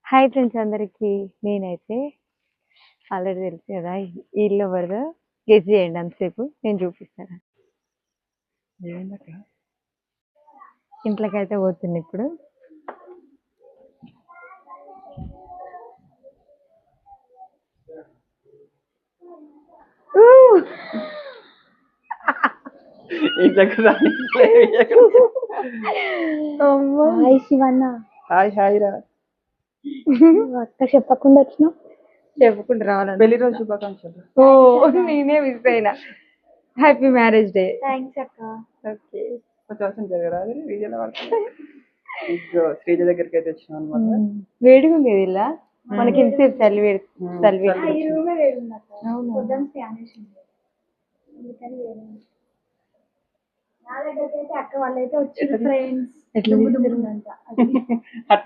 Hi friends అందరికి. నేనైతే already తెలుసు కదా ఈ ఇల్లు ఎవరిదో గెస్ చేయండి. అంతసేపు నేను చూపిస్తాను. ఇంట్లోకి అయితే పోతుంది ఇప్పుడు. హాయ్ శివన్న. హాయ్ హాయ్ రా. అక్క చెప్పకుండా వచ్చినావు. చెప్పుకుంటూ రావాలని. పెళ్లి రోజు శుభాకాంక్షలు. ఓ నేనే మిస్ అయినా. Happy marriage day. థ్యాంక్స్ అక్క. ఓకే. కొంచెం అవసరం జరగరా వీడియోలో పడుతుంది. శ్రీజ దగ్గరికి అయితే వచ్చినాం అనమాట. వేడిగా ఉంది ఇది ఇలా. మనకి ఇంతసేపు చలి వేడి చలి ఈ వేడి. రూమే వేరుంది అక్క. అవునా? పొద్దున స్పానిష్ ఉంది, అందుకని వేరుంది. నా దగ్గరికి అయితే అక్క వాళ్ళైతే వచ్చి ఫ్రెండ్స్ ఎట్లా దుమ్ము దుమ్ము ఉందంట.